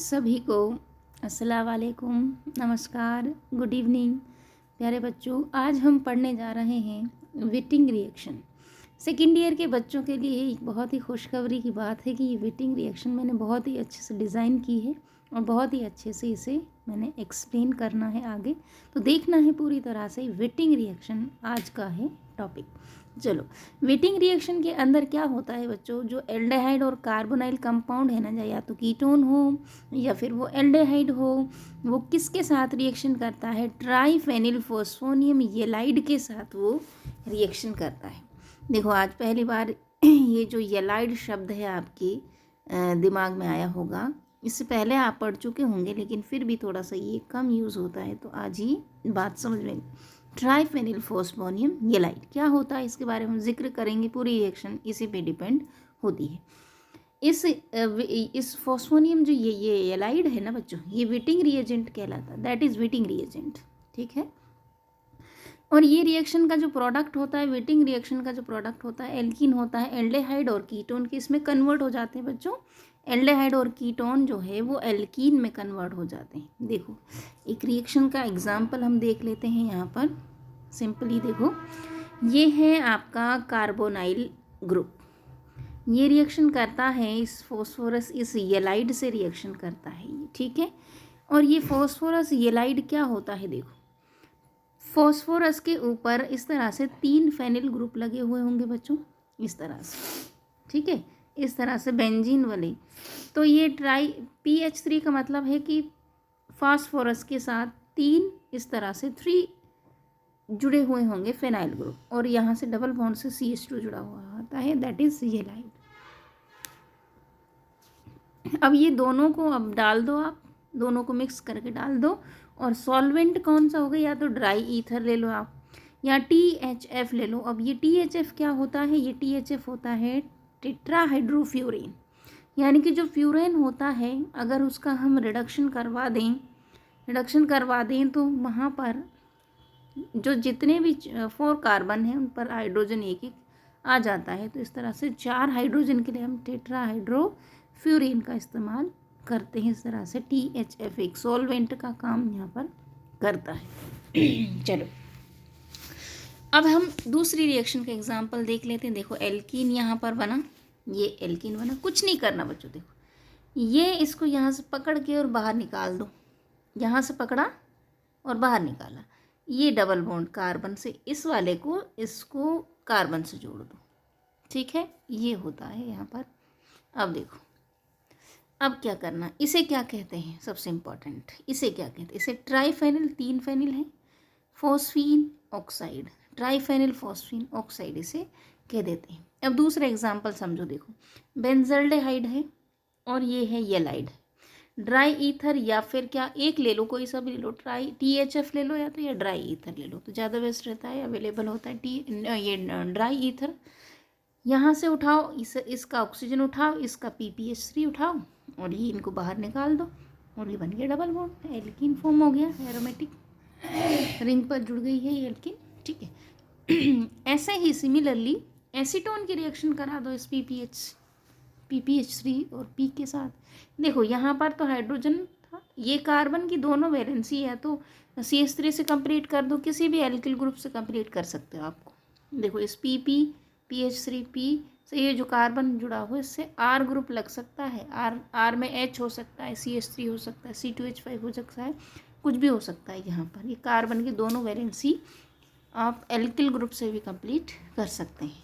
सभी को अस्सलाम वालेकुम, नमस्कार, गुड इवनिंग। प्यारे बच्चों, आज हम पढ़ने जा रहे हैं विटिंग रिएक्शन। सेकेंड ईयर के बच्चों के लिए एक बहुत ही खुशखबरी की बात है कि ये विटिंग रिएक्शन मैंने बहुत ही अच्छे से डिज़ाइन की है और बहुत ही अच्छे से इसे मैंने एक्सप्लेन करना है आगे। तो देखना है पूरी तरह से। विटिंग रिएक्शन आज का है टॉपिक। चलो, विटिंग रिएक्शन के अंदर क्या होता है बच्चों, जो एल्डेहाइड और कार्बोनाइल कंपाउंड है ना, या तो कीटोन हो या फिर वो एल्डेहाइड हो, वो किसके साथ रिएक्शन करता है? ट्राइफेनिल फॉस्फोनियम येलाइड के साथ वो रिएक्शन करता है। देखो, आज पहली बार ये जो येलाइड शब्द है आपके दिमाग में आया होगा। इससे पहले आप पढ़ चुके होंगे, लेकिन फिर भी थोड़ा सा ये कम यूज़ होता है, तो आज ही बात समझ में। ट्राइफेनिल फॉस्फोनियम येलाइड क्या होता है, इसके बारे में जिक्र करेंगे। पूरी रिएक्शन इसी पे डिपेंड होती है। इस फॉस्फोनियम जो ये येलाइड है ना बच्चों, ये विटिंग रिएजेंट कहलाता है। दैट इज़ विटिंग रिएजेंट, ठीक है। और ये रिएक्शन का जो प्रोडक्ट होता है, विटिंग रिएक्शन का जो प्रोडक्ट होता है, एल्कीन होता है। एल्डेहाइड और कीटोन के इसमें कन्वर्ट हो जाते हैं बच्चों। एल्डेहाइड और कीटोन जो है वो एल्कीन में कन्वर्ट हो जाते हैं। देखो, एक रिएक्शन का एग्जाम्पल हम देख लेते हैं यहाँ पर। सिंपली देखो, ये है आपका कार्बोनाइल ग्रुप। ये रिएक्शन करता है इस फॉस्फोरस, इस येलाइड से रिएक्शन करता है, ठीक है। और ये फॉस्फोरस येलाइड क्या होता है, देखो, फॉस्फोरस के ऊपर इस तरह से 3 फेनिल ग्रुप लगे हुए होंगे बच्चों, इस तरह से, ठीक है, इस तरह से बेंजीन वाले। तो ये PH3 का मतलब है कि फास्फोरस के साथ 3 इस तरह से 3 जुड़े हुए होंगे फेनाइल ग्रुप, और यहाँ से डबल बॉन्ड से CH2 जुड़ा हुआ होता है, दैट इज येलाइड। अब ये दोनों को अब डाल दो, आप दोनों को मिक्स करके डाल दो। और सॉल्वेंट कौन सा होगा, या तो ड्राई ईथर ले लो आप, या THF ले लो। अब ये THF क्या होता है, ये THF होता है टेट्राहाइड्रोफ्यूरेन। यानी कि जो फ्यूरेन होता है, अगर उसका हम रिडक्शन करवा दें तो वहाँ पर जो जितने भी 4 कार्बन हैं उन पर हाइड्रोजन एक एक आ जाता है। तो इस तरह से 4 हाइड्रोजन के लिए हम टेट्राहाइड्रोफ्यूरेन का इस्तेमाल करते हैं। इस तरह से THF एक सॉल्वेंट का काम यहाँ पर करता है। चलो, अब हम दूसरी रिएक्शन का एग्जांपल देख लेते हैं। देखो, एल्कीन यहाँ पर बना, ये एल्कीन बना। कुछ नहीं करना बच्चों, देखो, ये इसको यहाँ से पकड़ के और बाहर निकाल दो। यहाँ से पकड़ा और बाहर निकाला। ये डबल बॉन्ड कार्बन से इस वाले को, इसको कार्बन से जोड़ दो, ठीक है। ये होता है यहाँ पर। अब देखो, अब क्या करना, इसे क्या कहते हैं, सबसे इम्पॉर्टेंट, इसे क्या कहते हैं? इसे ट्राइफेनिल, 3 फेनिल है, फॉस्फीन ऑक्साइड, ट्राइफेनिल फॉस्फीन ऑक्साइड इसे कह देते हैं। अब दूसरा एग्जाम्पल समझो। देखो, बेंजल्डेहाइड है और ये है येलाइड। ड्राई ईथर, या फिर क्या, एक ले लो, कोई सा भी ले लो, THF ले लो, या तो या ड्राई ईथर ले लो, तो ज़्यादा बेस्ट रहता है। अवेलेबल होता है ये ड्राई ईथर। यहाँ से उठाओ, इसका ऑक्सीजन उठाओ, इसका PPH3 उठाओ, और ये इनको बाहर निकाल दो, और ये बन गया डबल बॉन्ड, एल्कीन फॉर्म हो गया। एरोमेटिक रिंग पर जुड़ गई है ये एल्कीन, ठीक है। ऐसे ही सिमिलरली एसीटोन की रिएक्शन करा दो इस PPH3 और P के साथ। देखो, यहाँ पर तो हाइड्रोजन था, ये कार्बन की दोनों वैलेंसी है, तो CH3 से कंप्लीट कर दो, किसी भी एल्किल ग्रुप से कंप्लीट कर सकते हो आपको। देखो, इस PPH3P से ये जो कार्बन जुड़ा हुआ है, इससे R ग्रुप लग सकता है। R में H हो सकता है, CH3 हो सकता है, C2H5 हो सकता है, कुछ भी हो सकता है। यहाँ पर ये कार्बन की दोनों वैलेंसी आप एल्किल ग्रुप से भी कंप्लीट कर सकते हैं।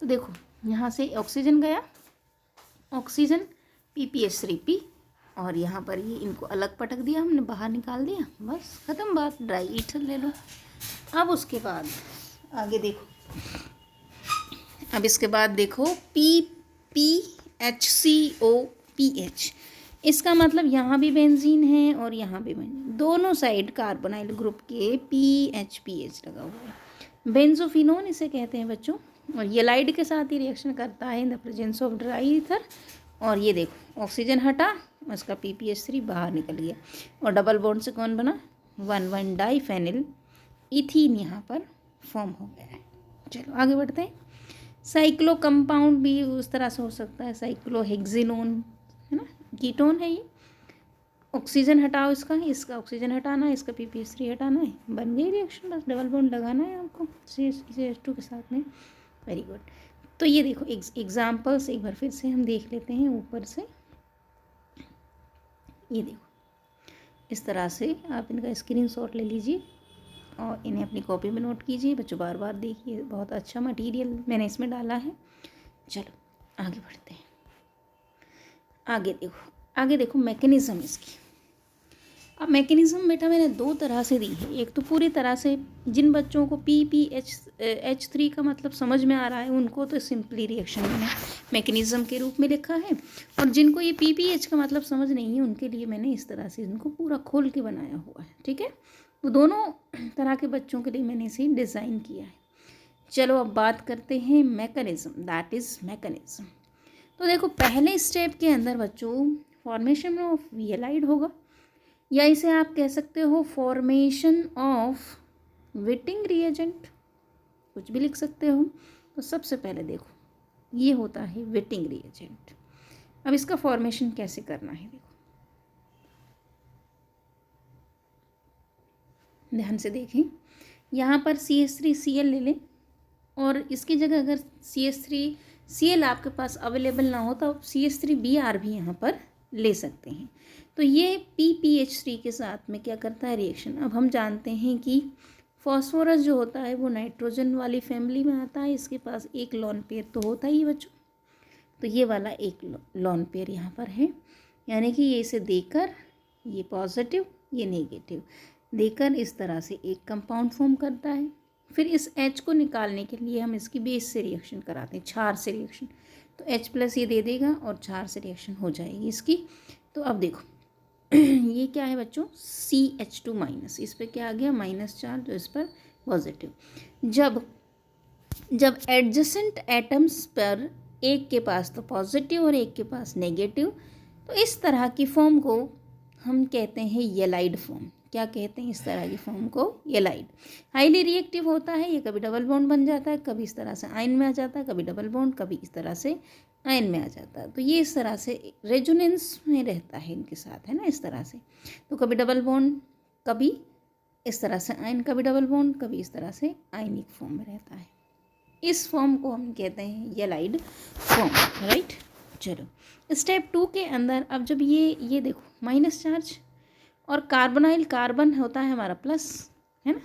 तो देखो, यहाँ से ऑक्सीजन गया, ऑक्सीजन PPH3P, और यहाँ पर ये इनको अलग पटक दिया हमने, बाहर निकाल दिया, बस ख़त्म बात। ड्राई ईथर ले लो। अब उसके बाद आगे देखो, अब इसके बाद देखो PPHCOPH, इसका मतलब यहाँ भी बेंजीन है और यहाँ भी बेंजीन, दोनों साइड कार्बोनाइल ग्रुप के PH लगा हुआ है। बेंजोफिनोन इसे कहते हैं बच्चों, और येलाइड के साथ ही रिएक्शन करता है in the presence of dry ether. और ये देखो, ऑक्सीजन हटा, उसका PPH3 बाहर निकल गया, और डबल बॉन्ड से कौन बना, 1,1 डाइफेनिल इथीन यहाँ पर फॉर्म हो गया है। चलो आगे बढ़ते हैं। साइक्लो कंपाउंड भी उस तरह से हो सकता है, साइक्लोहेक्सिनोन है ना, कीटोन है ये। ऑक्सीजन हटाओ, इसका ऑक्सीजन हटाना है, इसका PPH3 हटाना है, बन गई रिएक्शन, बस डबल बॉन्ड लगाना है आपको CH2 के साथ में। Very good. तो ये देखो एग्जाम्पल्स एक बार फिर से हम देख लेते हैं ऊपर से। ये देखो इस तरह से आप इनका स्क्रीनशॉट ले लीजिए और इन्हें अपनी कॉपी में नोट कीजिए। बच्चों बार बार देखिए, बहुत अच्छा मटेरियल मैंने इसमें डाला है। चलो आगे बढ़ते हैं। आगे देखो मैकेनिज़्म इसकी। अब मैकेनिज़्म बेटा मैंने दो तरह से दी है। एक तो पूरी तरह से जिन बच्चों को PPH3 का मतलब समझ में आ रहा है उनको तो सिंपली रिएक्शन मैंने मैकेनिज़्म के रूप में लिखा है, और जिनको ये PPH का मतलब समझ नहीं है उनके लिए मैंने इस तरह से इनको पूरा खोल के बनाया हुआ है। ठीक है, तो दोनों तरह के बच्चों के लिए मैंने इसे डिज़ाइन किया है। चलो अब बात करते हैं मैकेनिज़्म, दैट इज़ मैकेनिज़्म। तो देखो पहले स्टेप के अंदर बच्चों फॉर्मेशन ऑफ वीएलाइड होगा, या इसे आप कह सकते हो फॉर्मेशन ऑफ विटिंग रिएजेंट, कुछ भी लिख सकते हो। तो सबसे पहले देखो ये होता है विटिंग रिएजेंट। अब इसका फॉर्मेशन कैसे करना है देखो, ध्यान से देखें। यहाँ पर CH3Cl ले लें, और इसकी जगह अगर CH3Cl आपके पास अवेलेबल ना हो तो आप CH3Br भी यहाँ पर ले सकते हैं। तो ये PPH3 के साथ में क्या करता है रिएक्शन। अब हम जानते हैं कि फॉस्फोरस जो होता है वो नाइट्रोजन वाली फैमिली में आता है, इसके पास एक लॉन पेयर तो होता ही बच्चों। तो ये वाला एक लॉन पेयर यहाँ पर है, यानी कि ये इसे देकर ये पॉजिटिव ये नेगेटिव देकर इस तरह से एक कंपाउंड फॉर्म करता है। फिर इस H को निकालने के लिए हम इसकी बेस से रिएक्शन कराते हैं, क्षार से रिएक्शन। तो H+ ये दे देगा और क्षार से रिएक्शन हो जाएगी इसकी। तो अब देखो ये क्या है बच्चों, CH2-, इस पर क्या आ गया माइनस चार्ज, तो इस पर पॉजिटिव। जब एडजेसेंट एटम्स पर एक के पास तो पॉजिटिव और एक के पास नेगेटिव, तो इस तरह की फॉर्म को हम कहते हैं येलाइड फॉर्म। क्या कहते हैं इस तरह की फॉर्म को, येलाइड। हाईली रिएक्टिव होता है, ये कभी डबल बॉन्ड बन जाता है, कभी इस तरह से आयन में आ जाता है, कभी डबल बॉन्ड, कभी इस तरह से आयन में आ जाता है। तो ये इस तरह से रेजोनेंस में रहता है इनके साथ, है ना, इस तरह से। तो कभी डबल बॉन्ड, कभी इस तरह से आयन, कभी डबल बॉन्ड, कभी इस तरह से आयनिक फॉर्म में रहता है। इस फॉर्म को हम कहते हैं येलाइड फॉर्म, राइट। चलो स्टेप 2 के अंदर अब जब ये देखो माइनस चार्ज और कार्बोनाइल कार्बन होता है हमारा प्लस, है ना,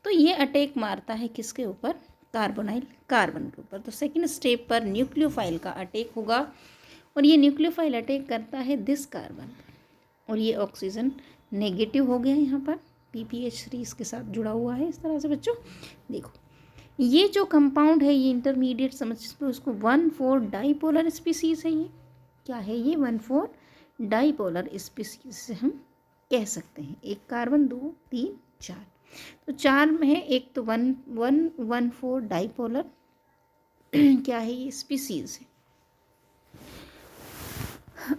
तो ये अटैक मारता है किसके ऊपर, कार्बोनाइल कार्बन के ऊपर। तो सेकंड स्टेप पर न्यूक्लियोफाइल का अटैक होगा, और ये न्यूक्लियोफाइल अटैक करता है दिस कार्बन, और ये ऑक्सीजन नेगेटिव हो गया यहाँ पर, PPH3 इसके साथ जुड़ा हुआ है इस तरह से। बच्चों देखो ये जो कंपाउंड है ये इंटरमीडिएट समझ उसको 1,4 डाईपोलर स्पीसीज है। ये क्या है, ये 1,4 डाईपोलर स्पीसीज से हम कह सकते हैं। एक कार्बन, 2, 3, 4, तो 4 में है एक, तो 1,4 डाईपोलर क्या है ये स्पीसीज है।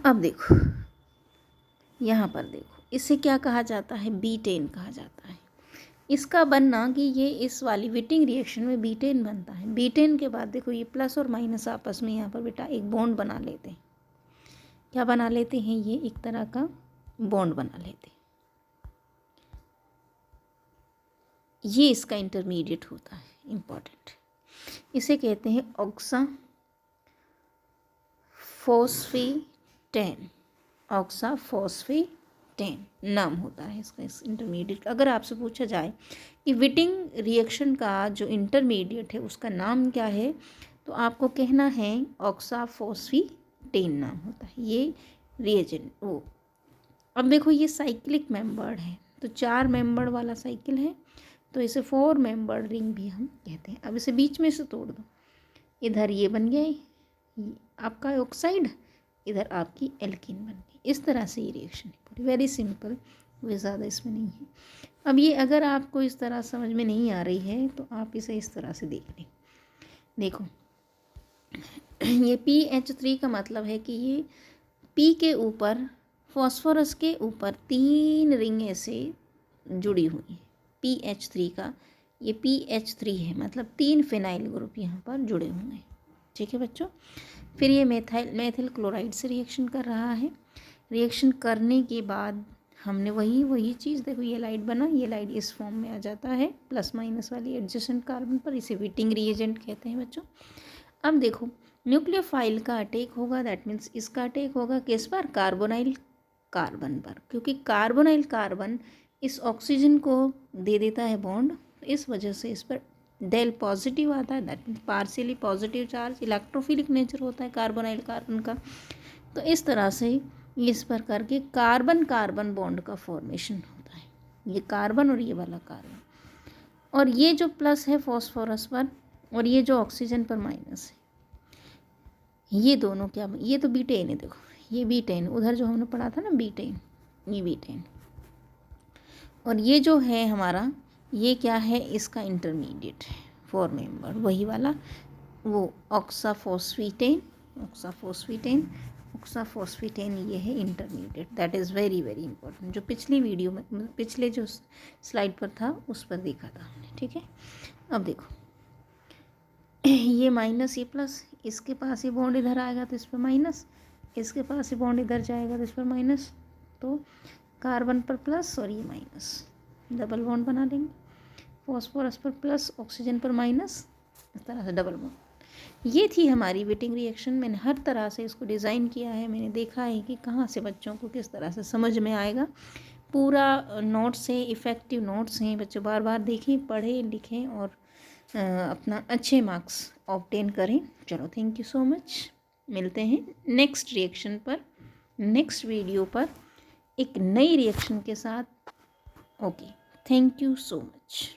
अब देखो यहाँ पर देखो इसे क्या कहा जाता है, बीटेन कहा जाता है। इसका बनना कि ये इस वाली विटिंग रिएक्शन में बीटेन बनता है। बीटेन के बाद देखो ये प्लस और माइनस आपस में यहाँ पर बेटा एक बॉन्ड बना लेते हैं। क्या बना लेते हैं, ये एक तरह का बॉन्ड बना लेते हैं। ये इसका इंटरमीडिएट होता है, इम्पॉर्टेंट। इसे कहते हैं ऑक्साफॉस्फेटेन। ऑक्साफॉस्फेटेन नाम होता है इसका, इस इंटरमीडिएट। अगर आपसे पूछा जाए कि विटिंग रिएक्शन का जो इंटरमीडिएट है उसका नाम क्या है, तो आपको कहना है ऑक्साफॉस्फेटेन नाम होता है ये रिएजेंट वो। अब देखो ये साइक्लिक मेंबर्ड है, तो 4 मेंबर्ड वाला साइकिल है, तो इसे 4 मेंबर्ड रिंग भी हम कहते हैं। अब इसे बीच में से तोड़ दो, इधर ये बन गया आपका ऑक्साइड, इधर आपकी एल्कीन बन गई। इस तरह से ये रिएक्शन है पूरी, वेरी सिंपल, कोई ज़्यादा इसमें नहीं है। अब ये अगर आपको इस तरह समझ में नहीं आ रही है तो आप इसे इस तरह से देख लें। देखो ये PH3 का मतलब है कि ये P के ऊपर, फॉस्फोरस के ऊपर 3 रिंग ऐसे जुड़ी हुई है। PH3 का ये PH3 है, मतलब 3 फिनाइल ग्रुप यहाँ पर जुड़े हुए हैं। ठीक है बच्चों। फिर ये मेथिल क्लोराइड से रिएक्शन कर रहा है। रिएक्शन करने के बाद हमने वही चीज़, देखो ये लाइट बना, ये लाइट इस फॉर्म में आ जाता है प्लस माइनस वाली एडजेसेंट कार्बन पर, इसे विटिंग रिएजेंट कहते हैं बच्चों। अब देखो न्यूक्लियोफाइल का अटैक होगा, दैट मीन्स इसका अटैक होगा किस पर, कार्बोनाइल कार्बन पर, क्योंकि कार्बोनाइल कार्बन इस ऑक्सीजन को दे देता है बॉन्ड, इस वजह से इस पर डेल पॉजिटिव आता है, that means partially positive charge, electrophilic nature होता है कार्बोनाइल कार्बन का। तो इस तरह से इस प्रकार के कार्बन कार्बन बॉन्ड का फॉर्मेशन होता है, ये कार्बन और ये वाला कार्बन, और ये जो प्लस है फॉस्फोरस पर और ये जो ऑक्सीजन पर माइनस है, ये दोनों क्या, ये तो बीटेन है, देखो ये बीटेन, उधर जो हमने पढ़ा था ना बीटेन, ये बीटेन, और ये जो है हमारा, ये क्या है, इसका इंटरमीडिएट है 4 मेंबर, वही वाला वो ऑक्साफॉस्फेटेन, ऑक्साफॉस्फेटेन, ऑक्साफॉस्फेटेन, ये है intermediate, that is very very important, जो पिछली वीडियो में, पिछले जो स्लाइड पर था उस पर देखा था हमने, ठीक है। अब देखो ये माइनस ये प्लस, इसके पास ये बॉन्ड इधर आएगा तो इस पर माइनस, इसके पास ये बॉन्ड इधर जाएगा तो इस पर माइनस, तो कार्बन पर प्लस और ये माइनस, डबल बॉन्ड बना देंगे, फॉस्फोरस पर प्लस, ऑक्सीजन पर माइनस, इस तरह से डबल बॉन्ड। ये थी हमारी विटिंग रिएक्शन। मैंने हर तरह से इसको डिज़ाइन किया है, मैंने देखा है कि कहाँ से बच्चों को किस तरह से समझ में आएगा। पूरा नोट्स है, इफ़ेक्टिव नोट्स हैं, बच्चों बार बार देखें, पढ़ें, लिखें और अपना अच्छे मार्क्स ऑब्टेन करें। चलो थैंक यू सो मच, मिलते हैं नेक्स्ट रिएक्शन पर, नेक्स्ट वीडियो पर एक नई रिएक्शन के साथ। Okay, thank you so much.